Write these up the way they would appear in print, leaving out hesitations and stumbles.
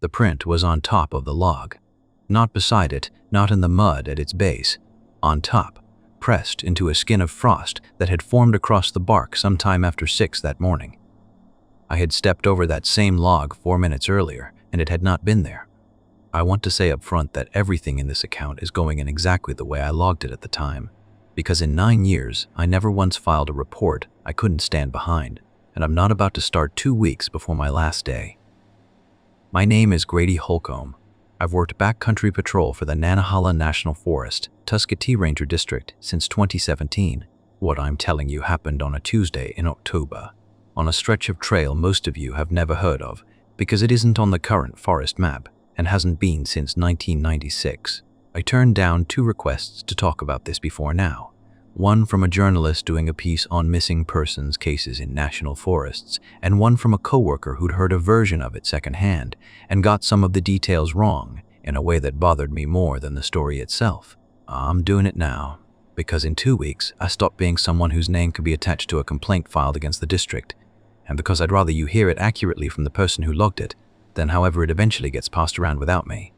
The print was on top of the log. Not beside it, not in the mud at its base. On top, pressed into a skin of frost that had formed across the bark sometime after 6 that morning. I had stepped over that same log 4 minutes earlier, and it had not been there. I want to say up front that everything in this account is going in exactly the way I logged it at the time, because in 9 years, I never once filed a report I couldn't stand behind, and I'm not about to start 2 weeks before my last day. My name is Grady Holcomb. I've worked backcountry patrol for the Nantahala National Forest, Tusquitee Ranger District since 2017. What I'm telling you happened on a Tuesday in October, on a stretch of trail most of you have never heard of because it isn't on the current forest map and hasn't been since 1996. I turned down 2 requests to talk about this before now. One from a journalist doing a piece on missing persons cases in national forests, and one from a coworker who'd heard a version of it secondhand and got some of the details wrong in a way that bothered me more than the story itself. I'm doing it now, because in 2 weeks I stopped being someone whose name could be attached to a complaint filed against the district, and because I'd rather you hear it accurately from the person who logged it than however it eventually gets passed around without me.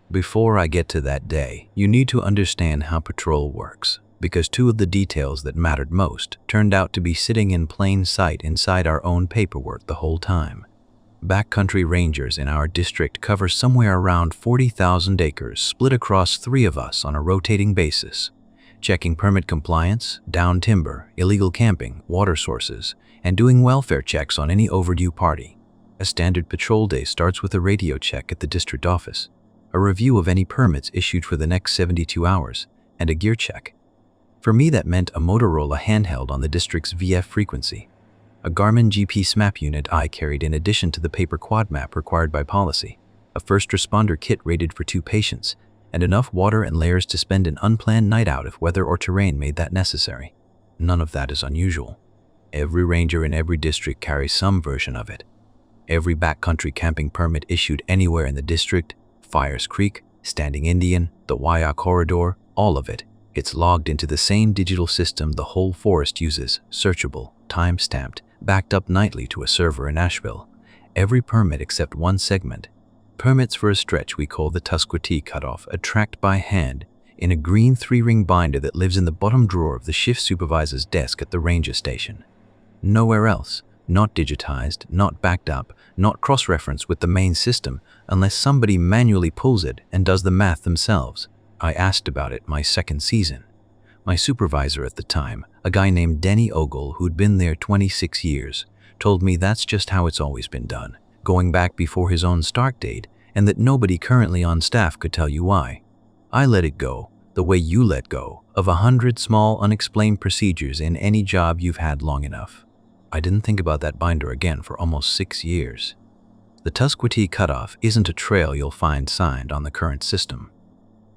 Before I get to that day, you need to understand how patrol works, because 2 of the details that mattered most turned out to be sitting in plain sight inside our own paperwork the whole time. Backcountry rangers in our district cover somewhere around 40,000 acres split across 3 of us on a rotating basis, checking permit compliance, downed timber, illegal camping, water sources, and doing welfare checks on any overdue party. A standard patrol day starts with a radio check at the district office, a review of any permits issued for the next 72 hours, and a gear check. For me, that meant a Motorola handheld on the district's VF frequency, a Garmin GPS map unit I carried in addition to the paper quad map required by policy, a first responder kit rated for 2 patients, and enough water and layers to spend an unplanned night out if weather or terrain made that necessary. None of that is unusual. Every ranger in every district carries some version of it. Every backcountry camping permit issued anywhere in the district, Fires Creek, Standing Indian, the Waiya Corridor, all of it, gets logged into the same digital system the whole forest uses, searchable, time-stamped, backed up nightly to a server in Asheville. Every permit except one segment. Permits for a stretch we call the Tusquitee Cutoff are tracked by hand in a green 3-ring binder that lives in the bottom drawer of the shift supervisor's desk at the ranger station. Nowhere else, not digitized, not backed up, not cross-referenced with the main system unless somebody manually pulls it and does the math themselves. I asked about it my 2nd season. My supervisor at the time, a guy named Denny Ogle who'd been there 26 years, told me that's just how it's always been done, going back before his own start date, and that nobody currently on staff could tell you why. I let it go, the way you let go, of 100 small unexplained procedures in any job you've had long enough. I didn't think about that binder again for almost 6 years. The Tusquitee Cutoff isn't a trail you'll find signed on the current system.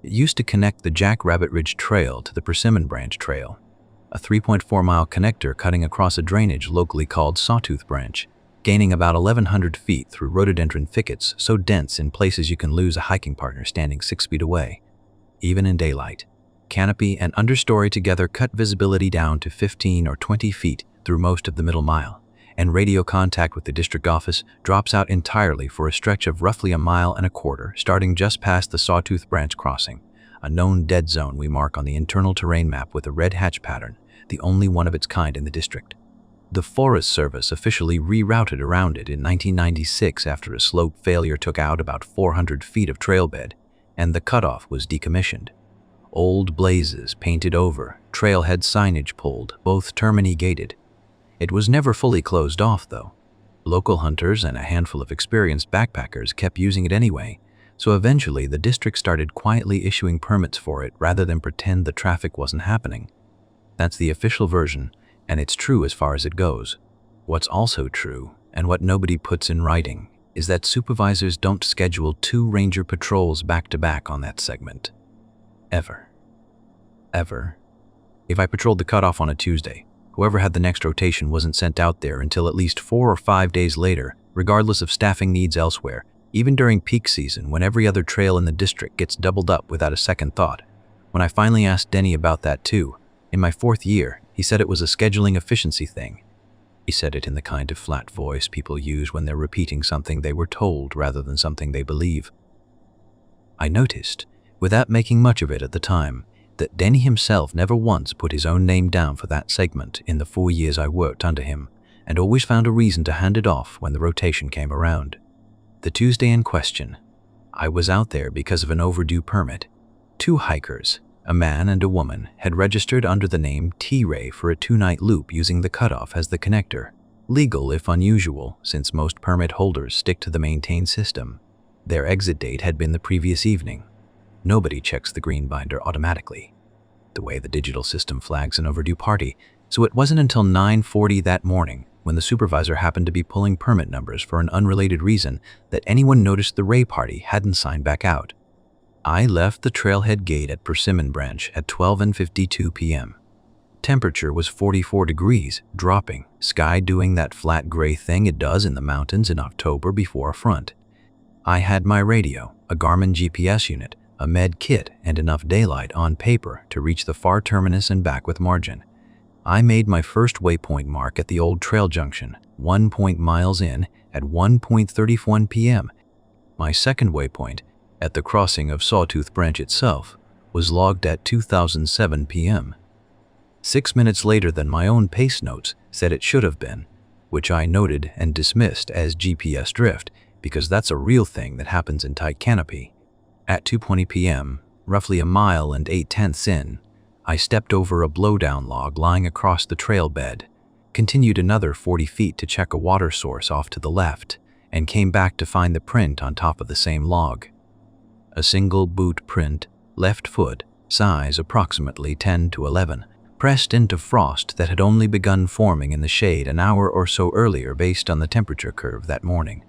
It used to connect the Jackrabbit Ridge Trail to the Persimmon Branch Trail, a 3.4-mile connector cutting across a drainage locally called Sawtooth Branch, gaining about 1,100 feet through rhododendron thickets so dense in places you can lose a hiking partner standing 6 feet away, even in daylight. Canopy and understory together cut visibility down to 15 or 20 feet through most of the middle mile, and radio contact with the district office drops out entirely for a stretch of roughly 1.25 miles starting just past the Sawtooth Branch crossing, a known dead zone we mark on the internal terrain map with a red hatch pattern, the only one of its kind in the district. The Forest Service officially rerouted around it in 1996 after a slope failure took out about 400 feet of trailbed, and the cutoff was decommissioned. Old blazes painted over, trailhead signage pulled, both termini gated. It was never fully closed off, though. Local hunters and a handful of experienced backpackers kept using it anyway, so eventually the district started quietly issuing permits for it rather than pretend the traffic wasn't happening. That's the official version, and it's true as far as it goes. What's also true, and what nobody puts in writing, is that supervisors don't schedule 2 ranger patrols back-to-back on that segment. Ever. Ever. If I patrolled the cutoff on a Tuesday, whoever had the next rotation wasn't sent out there until at least 4 or 5 days later, regardless of staffing needs elsewhere, even during peak season when every other trail in the district gets doubled up without a second thought. When I finally asked Denny about that too, in my 4th year, he said it was a scheduling efficiency thing. He said it in the kind of flat voice people use when they're repeating something they were told rather than something they believe. I noticed, without making much of it at the time, that Denny himself never once put his own name down for that segment in the 4 years I worked under him, and always found a reason to hand it off when the rotation came around. The Tuesday in question, I was out there because of an overdue permit. 2 hikers, a man and a woman, had registered under the name T-Ray for a 2-night loop using the cutoff as the connector. Legal if unusual, since most permit holders stick to the maintained system. Their exit date had been the previous evening. Nobody checks the green binder automatically, the way the digital system flags an overdue party, so it wasn't until 9:40 that morning, when the supervisor happened to be pulling permit numbers for an unrelated reason, that anyone noticed the Ray party hadn't signed back out. I left the trailhead gate at Persimmon Branch at 12:52 p.m. Temperature was 44 degrees, dropping, sky doing that flat gray thing it does in the mountains in October before a front. I had my radio, a Garmin GPS unit, a med kit, and enough daylight on paper to reach the far terminus and back with margin. I made my first waypoint mark at the old trail junction, 1 miles in, at 1:31 p.m. My second waypoint, at the crossing of Sawtooth Branch itself, was logged at 2007 p.m. 6 minutes later than my own pace notes said it should have been, which I noted and dismissed as GPS drift, because that's a real thing that happens in tight canopy. At 2:20 p.m., roughly a mile and 8/10 in, I stepped over a blowdown log lying across the trail bed, continued another 40 feet to check a water source off to the left, and came back to find the print on top of the same log. A single boot print, left foot, size approximately 10 to 11, pressed into frost that had only begun forming in the shade an hour or so earlier based on the temperature curve that morning.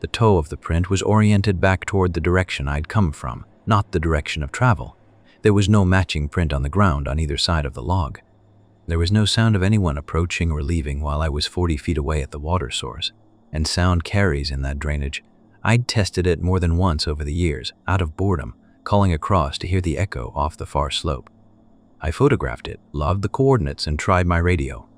The toe of the print was oriented back toward the direction I'd come from, not the direction of travel. There was no matching print on the ground on either side of the log. There was no sound of anyone approaching or leaving while I was 40 feet away at the water source, and sound carries in that drainage. I'd tested it more than once over the years, out of boredom, calling across to hear the echo off the far slope. I photographed it, logged the coordinates, and tried my radio.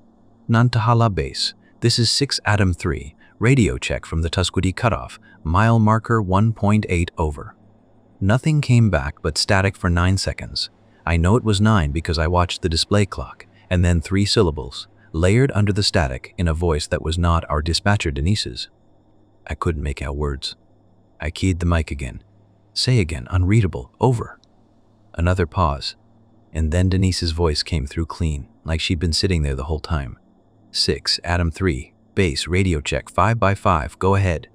Nantahala Base, this is 6 Adam 3, radio check from the Tusquitee Cutoff, mile marker 1.8 over. Nothing came back but static for 9 seconds. I know it was 9 because I watched the display clock, and then 3 syllables, layered under the static in a voice that was not our dispatcher Denise's. I couldn't make out words. I keyed the mic again. Say again, unreadable, over. Another pause, and then Denise's voice came through clean, like she'd been sitting there the whole time. 6 Adam 3, base radio check 5x5, go ahead.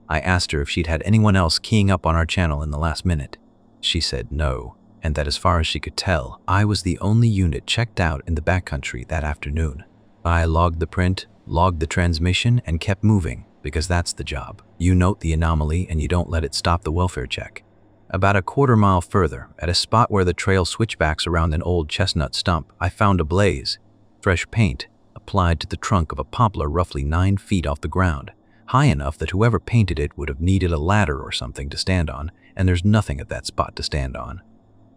I asked her if she'd had anyone else keying up on our channel in the last minute. She said no, and that as far as she could tell, I was the only unit checked out in the backcountry that afternoon. I logged the print, logged the transmission, and kept moving, because that's the job. You note the anomaly and you don't let it stop the welfare check. About a quarter mile further, at a spot where the trail switchbacks around an old chestnut stump, I found a blaze. Fresh paint, applied to the trunk of a poplar roughly 9 feet off the ground, high enough that whoever painted it would have needed a ladder or something to stand on, and there's nothing at that spot to stand on.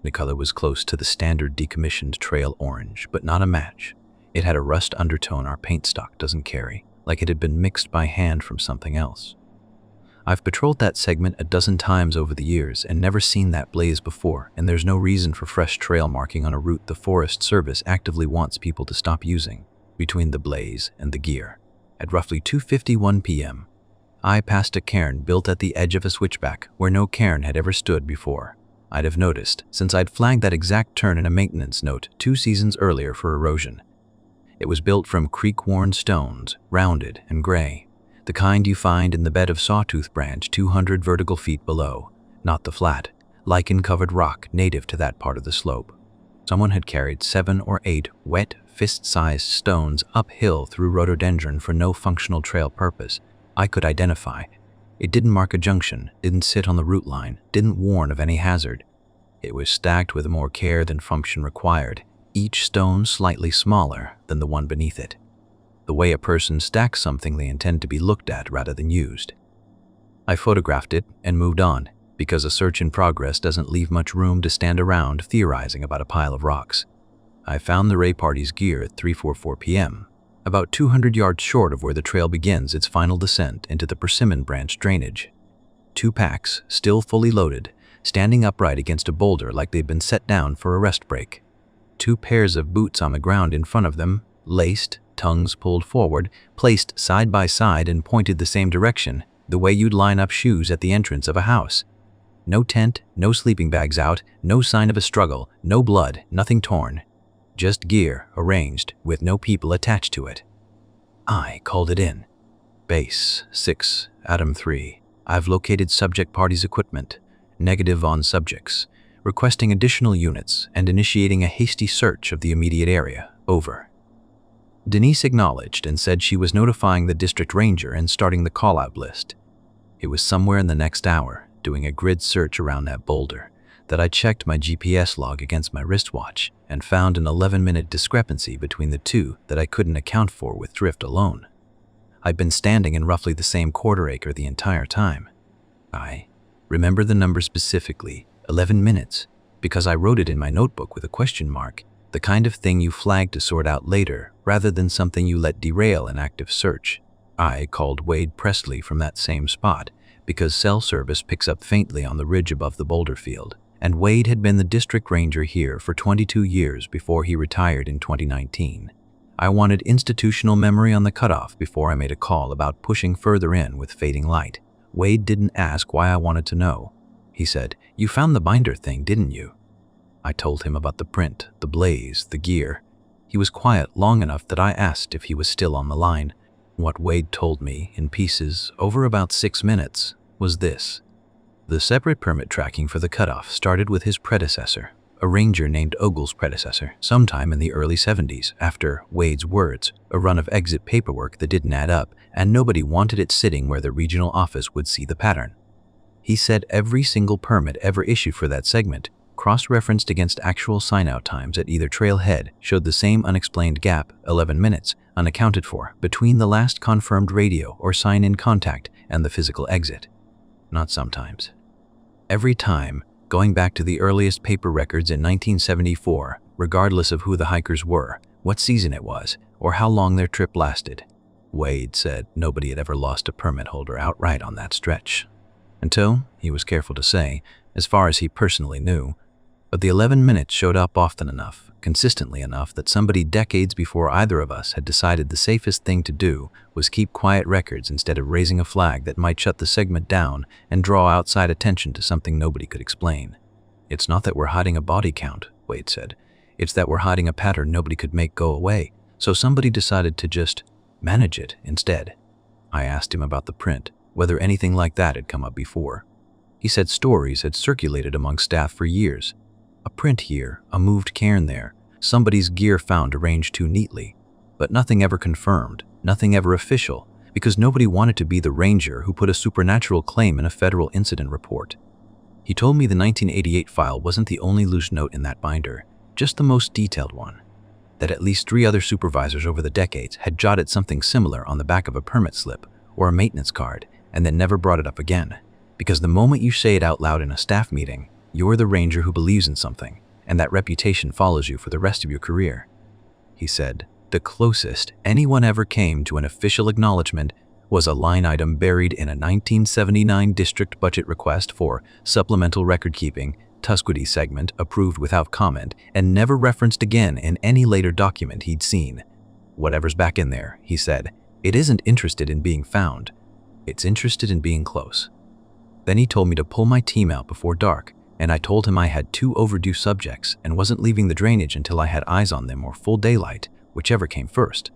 The color was close to the standard decommissioned trail orange, but not a match. It had a rust undertone our paint stock doesn't carry, like it had been mixed by hand from something else. I've patrolled that segment a dozen times over the years and never seen that blaze before, and there's no reason for fresh trail marking on a route the Forest Service actively wants people to stop using. Between the blaze and the gear, at roughly 2:51 p.m., I passed a cairn built at the edge of a switchback where no cairn had ever stood before. I'd have noticed, since I'd flagged that exact turn in a maintenance note 2 seasons earlier for erosion. It was built from creek-worn stones, rounded and gray, the kind you find in the bed of Sawtooth Branch 200 vertical feet below, not the flat, lichen-covered rock native to that part of the slope. Someone had carried 7 or 8 wet, fist-sized stones uphill through rhododendron for no functional trail purpose I could identify. It didn't mark a junction, didn't sit on the route line, didn't warn of any hazard. It was stacked with more care than function required, each stone slightly smaller than the one beneath it. The way a person stacks something they intend to be looked at rather than used. I photographed it and moved on, because a search in progress doesn't leave much room to stand around theorizing about a pile of rocks. I found the Ray party's gear at 3:44 p.m., about 200 yards short of where the trail begins its final descent into the Persimmon Branch drainage. 2 packs, still fully loaded, standing upright against a boulder like they'd been set down for a rest break. 2 pairs of boots on the ground in front of them, laced, tongues pulled forward, placed side by side and pointed the same direction, the way you'd line up shoes at the entrance of a house. No tent, no sleeping bags out, no sign of a struggle, no blood, nothing torn. Just gear, arranged, with no people attached to it. I called it in. Base 6, Atom 3. I've located subject party's equipment. Negative on subjects. Requesting additional units and initiating a hasty search of the immediate area. Over. Denise acknowledged and said she was notifying the district ranger and starting the call-out list. It was somewhere in the next hour, doing a grid search around that boulder, that I checked my GPS log against my wristwatch and found an 11-minute discrepancy between the two that I couldn't account for with drift alone. I'd been standing in roughly the same quarter acre the entire time. I remember the number specifically, 11 minutes, because I wrote it in my notebook with a question mark, the kind of thing you flag to sort out later rather than something you let derail an active search. I called Wade Presley from that same spot because cell service picks up faintly on the ridge above the boulder field, and Wade had been the district ranger here for 22 years before he retired in 2019. I wanted institutional memory on the cutoff before I made a call about pushing further in with fading light. Wade didn't ask why I wanted to know. He said, "You found the binder thing, didn't you?" I told him about the print, the blaze, the gear. He was quiet long enough that I asked if he was still on the line. What Wade told me, in pieces, over about 6 minutes, was this. The separate permit tracking for the cutoff started with his predecessor, a ranger named Ogle's predecessor, sometime in the early 70s, after, Wade's words, a run of exit paperwork that didn't add up, and nobody wanted it sitting where the regional office would see the pattern. He said every single permit ever issued for that segment, cross-referenced against actual sign-out times at either trailhead, showed the same unexplained gap, 11 minutes, unaccounted for, between the last confirmed radio or sign-in contact and the physical exit. Not sometimes. Every time, going back to the earliest paper records in 1974, regardless of who the hikers were, what season it was, or how long their trip lasted. Wade said nobody had ever lost a permit holder outright on that stretch. Until, he was careful to say, as far as he personally knew, but the 11 minutes showed up often enough, consistently enough that somebody decades before either of us had decided the safest thing to do was keep quiet records instead of raising a flag that might shut the segment down and draw outside attention to something nobody could explain. "It's not that we're hiding a body count," Wade said. "It's that we're hiding a pattern nobody could make go away, so somebody decided to just manage it instead." I asked him about the print, whether anything like that had come up before. He said stories had circulated among staff for years. A print here, a moved cairn there, somebody's gear found arranged too neatly. But nothing ever confirmed, nothing ever official, because nobody wanted to be the ranger who put a supernatural claim in a federal incident report. He told me the 1988 file wasn't the only loose note in that binder, just the most detailed one. That at least 3 other supervisors over the decades had jotted something similar on the back of a permit slip or a maintenance card and then never brought it up again. Because the moment you say it out loud in a staff meeting, you're the ranger who believes in something, and that reputation follows you for the rest of your career. He said, the closest anyone ever came to an official acknowledgement was a line item buried in a 1979 district budget request for supplemental record-keeping, Tusquitee segment approved without comment, and never referenced again in any later document he'd seen. Whatever's back in there, he said, it isn't interested in being found. It's interested in being close. Then he told me to pull my team out before dark, and I told him I had 2 overdue subjects and wasn't leaving the drainage until I had eyes on them or full daylight, whichever came first.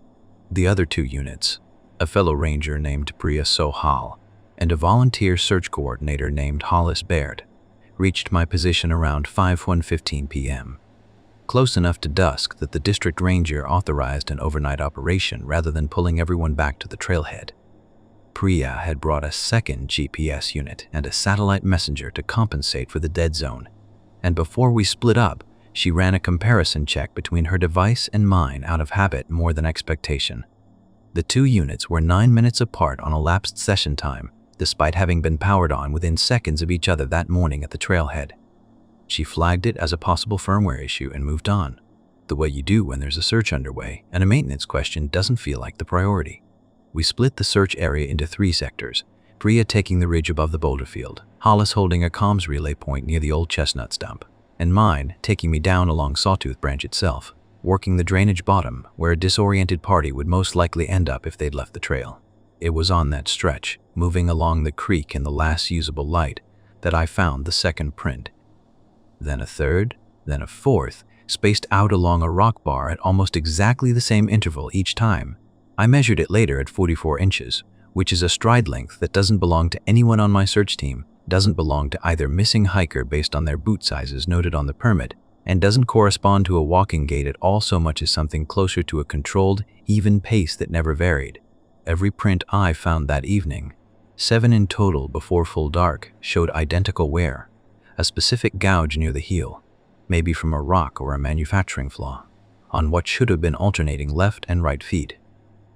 The other 2 units, a fellow ranger named Priya Sohal and a volunteer search coordinator named Hollis Baird, reached my position around 5:15 p.m. Close enough to dusk that the district ranger authorized an overnight operation rather than pulling everyone back to the trailhead. Priya had brought a second GPS unit and a satellite messenger to compensate for the dead zone, and before we split up, she ran a comparison check between her device and mine out of habit more than expectation. The 2 units were 9 minutes apart on elapsed session time, despite having been powered on within seconds of each other that morning at the trailhead. She flagged it as a possible firmware issue and moved on. the way you do when there's a search underway and a maintenance question doesn't feel like the priority. We split the search area into 3 sectors, Bria taking the ridge above the boulder field, Hollis holding a comms relay point near the old chestnut stump, and mine taking me down along Sawtooth Branch itself, working the drainage bottom where a disoriented party would most likely end up if they'd left the trail. It was on that stretch, moving along the creek in the last usable light, that I found the second print. Then a third, then a fourth, spaced out along a rock bar at almost exactly the same interval each time. I measured it later at 44 inches, which is a stride length that doesn't belong to anyone on my search team, doesn't belong to either missing hiker based on their boot sizes noted on the permit, and doesn't correspond to a walking gait at all so much as something closer to a controlled, even pace that never varied. Every print I found that evening, 7 in total before full dark, showed identical wear, a specific gouge near the heel, maybe from a rock or a manufacturing flaw, on what should have been alternating left and right feet.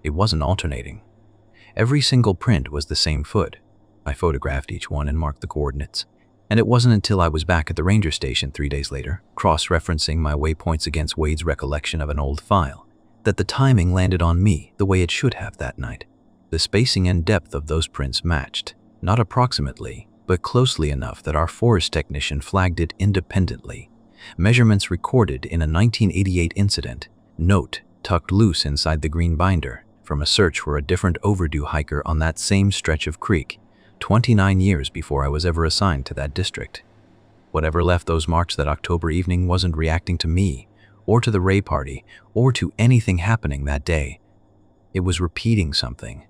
It wasn't alternating. Every single print was the same foot. I photographed each one and marked the coordinates. And it wasn't until I was back at the ranger station 3 days later, cross-referencing my waypoints against Wade's recollection of an old file, that the timing landed on me the way it should have that night. The spacing and depth of those prints matched, not approximately, but closely enough that our forest technician flagged it independently. Measurements recorded in a 1988 incident, note tucked loose inside the green binder, from a search for a different overdue hiker on that same stretch of creek, 29 years before I was ever assigned to that district. Whatever left those marks that October evening wasn't reacting to me, or to the Ray party, or to anything happening that day. It was repeating something.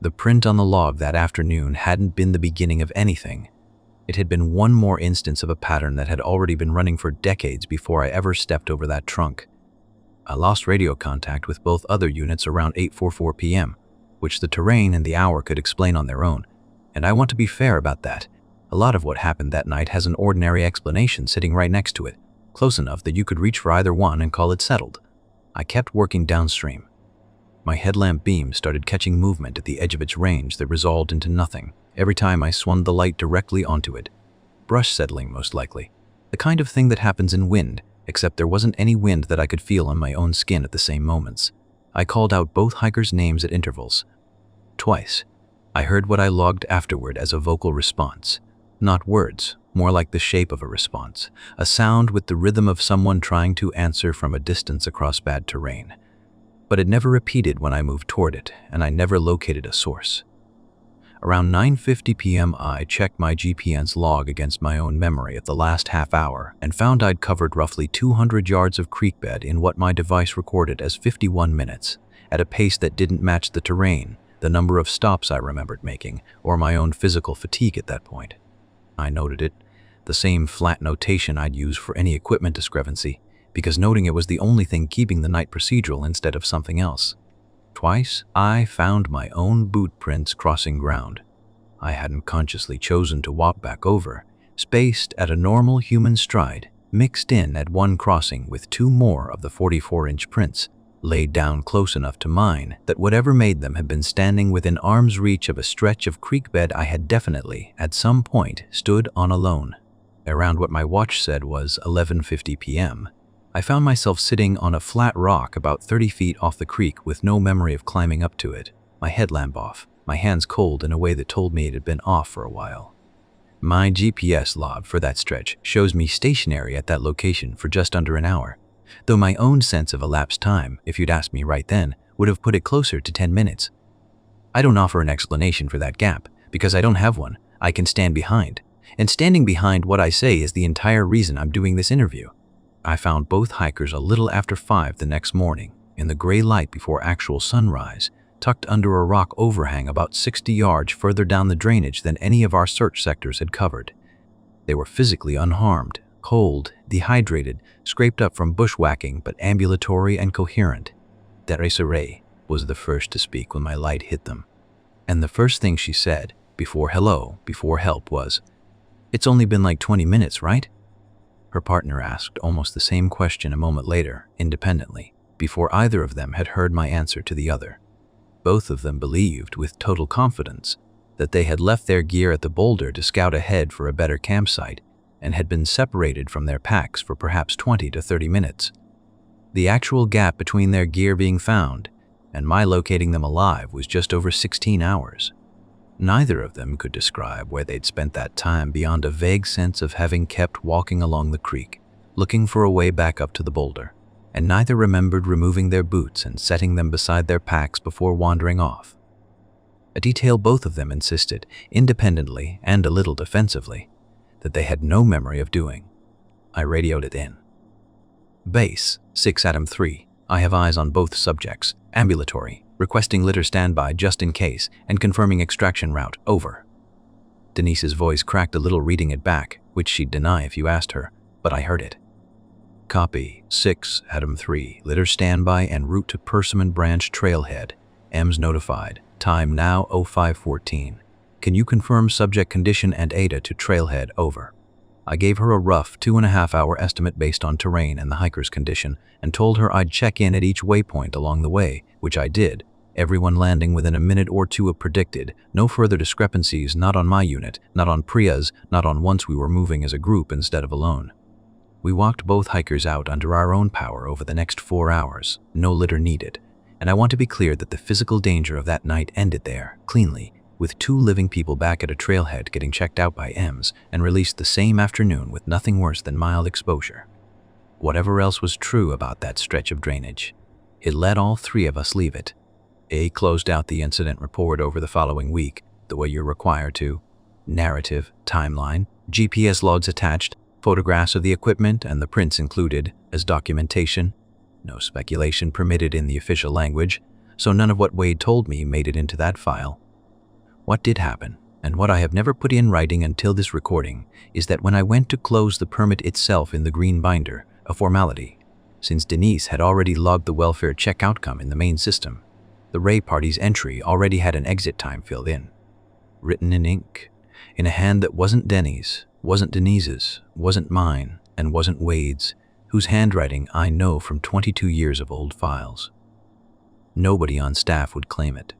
The print on the log that afternoon hadn't been the beginning of anything. It had been one more instance of a pattern that had already been running for decades before I ever stepped over that trunk. I lost radio contact with both other units around 8:44 p.m., which the terrain and the hour could explain on their own, and I want to be fair about that. A lot of what happened that night has an ordinary explanation sitting right next to it, close enough that you could reach for either one and call it settled. I kept working downstream. My headlamp beam started catching movement at the edge of its range that resolved into nothing every time I swung the light directly onto it. Brush settling, most likely. The kind of thing that happens in wind, except there wasn't any wind that I could feel on my own skin at the same moments. I called out both hikers' names at intervals. Twice. I heard what I logged afterward as a vocal response. Not words, more like the shape of a response, a sound with the rhythm of someone trying to answer from a distance across bad terrain. But it never repeated when I moved toward it, and I never located a source. Around 9:50 p.m. I checked my GPN's log against my own memory at the last half hour and found I'd covered roughly 200 yards of creek bed in what my device recorded as 51 minutes, at a pace that didn't match the terrain, the number of stops I remembered making, or my own physical fatigue at that point. I noted it, the same flat notation I'd use for any equipment discrepancy, because noting it was the only thing keeping the night procedural instead of something else. Twice, I found my own boot prints crossing ground. I hadn't consciously chosen to walk back over, spaced at a normal human stride, mixed in at one crossing with 2 more of the 44-inch prints, laid down close enough to mine that whatever made them had been standing within arm's reach of a stretch of creek bed I had definitely, at some point, stood on alone. Around what my watch said was 11:50 p.m., I found myself sitting on a flat rock about 30 feet off the creek with no memory of climbing up to it, my headlamp off, my hands cold in a way that told me it had been off for a while. My GPS log for that stretch shows me stationary at that location for just under an hour, though my own sense of elapsed time, if you'd asked me right then, would have put it closer to 10 minutes. I don't offer an explanation for that gap, because I don't have one. I can stand behind. And standing behind what I say is the entire reason I'm doing this interview. I found both hikers a little after 5 the next morning, in the gray light before actual sunrise, tucked under a rock overhang about 60 yards further down the drainage than any of our search sectors had covered. They were physically unharmed, cold, dehydrated, scraped up from bushwhacking, but ambulatory and coherent. Narration was the first to speak when my light hit them. And the first thing she said, before hello, before help, was, "It's only been like 20 minutes, right?" Her partner asked almost the same question a moment later, independently, before either of them had heard my answer to the other. Both of them believed, with total confidence, that they had left their gear at the boulder to scout ahead for a better campsite and had been separated from their packs for perhaps 20 to 30 minutes. The actual gap between their gear being found and my locating them alive was just over 16 hours. Neither of them could describe where they'd spent that time beyond a vague sense of having kept walking along the creek, looking for a way back up to the boulder, and neither remembered removing their boots and setting them beside their packs before wandering off. A detail both of them insisted, independently and a little defensively, that they had no memory of doing. I radioed it in. Base, 6 Atom 3. I have eyes on both subjects. Ambulatory. Requesting litter standby just in case and confirming extraction route. Over. Denise's voice cracked a little reading it back, which she'd deny if you asked her, but I heard it. Copy. 6 Atom 3. Litter standby en route to Persimmon Branch Trailhead. M's notified. Time now 05:14. Can you confirm subject condition and ADA to trailhead? Over. I gave her a rough 2.5-hour estimate based on terrain and the hiker's condition and told her I'd check in at each waypoint along the way, which I did, everyone landing within a minute or two of predicted, no further discrepancies, not on my unit, not on Priya's, not on once we were moving as a group instead of alone. We walked both hikers out under our own power over the next 4 hours, no litter needed, and I want to be clear that the physical danger of that night ended there, cleanly, with 2 living people back at a trailhead getting checked out by M's and released the same afternoon with nothing worse than mild exposure. Whatever else was true about that stretch of drainage, it let all 3 of us leave it. A closed out the incident report over the following week, the way you're required to. Narrative, timeline, GPS logs attached, photographs of the equipment and the prints included as documentation. No speculation permitted in the official language, so none of what Wade told me made it into that file. What did happen, and what I have never put in writing until this recording, is that when I went to close the permit itself in the green binder, a formality, since Denise had already logged the welfare check outcome in the main system, the Ray party's entry already had an exit time filled in. Written in ink, in a hand that wasn't Denny's, wasn't Denise's, wasn't mine, and wasn't Wade's, whose handwriting I know from 22 years of old files. Nobody on staff would claim it.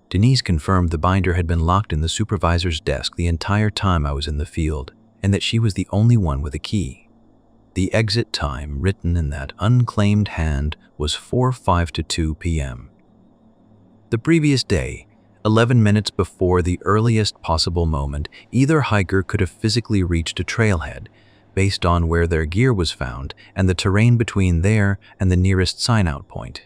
Denise confirmed the binder had been locked in the supervisor's desk the entire time I was in the field, and that she was the only one with a key. The exit time written in that unclaimed hand was 4:05 to 2 p.m. The previous day, 11 minutes before the earliest possible moment either hiker could have physically reached a trailhead, based on where their gear was found and the terrain between there and the nearest sign-out point.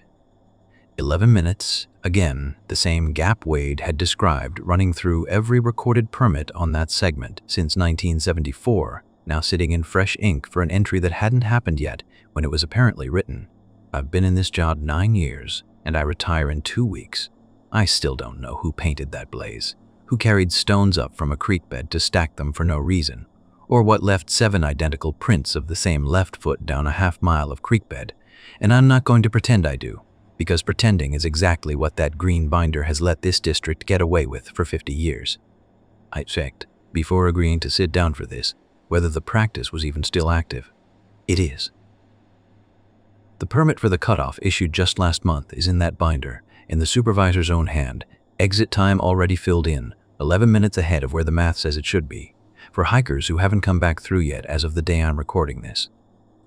11 minutes, again, the same gap Wade had described running through every recorded permit on that segment since 1974, now sitting in fresh ink for an entry that hadn't happened yet when it was apparently written. I've been in this job 9 years, and I retire in 2 weeks. I still don't know who painted that blaze, who carried stones up from a creek bed to stack them for no reason, or what left 7 identical prints of the same left foot down a half-mile of creek bed, and I'm not going to pretend I do, because pretending is exactly what that green binder has let this district get away with for 50 years. I checked, before agreeing to sit down for this, whether the practice was even still active. It is. The permit for the cutoff issued just last month is in that binder, in the supervisor's own hand, exit time already filled in, 11 minutes ahead of where the math says it should be, for hikers who haven't come back through yet as of the day I'm recording this.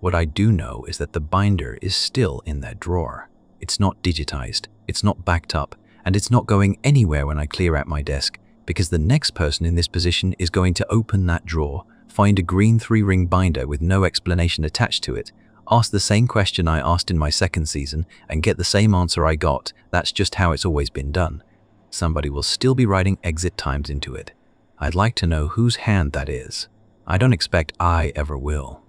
What I do know is that the binder is still in that drawer. It's not digitized, it's not backed up, and it's not going anywhere when I clear out my desk, because the next person in this position is going to open that drawer, find a green 3-ring binder with no explanation attached to it, ask the same question I asked in my second season, and get the same answer I got. That's just how it's always been done. Somebody will still be writing exit times into it. I'd like to know whose hand that is. I don't expect I ever will.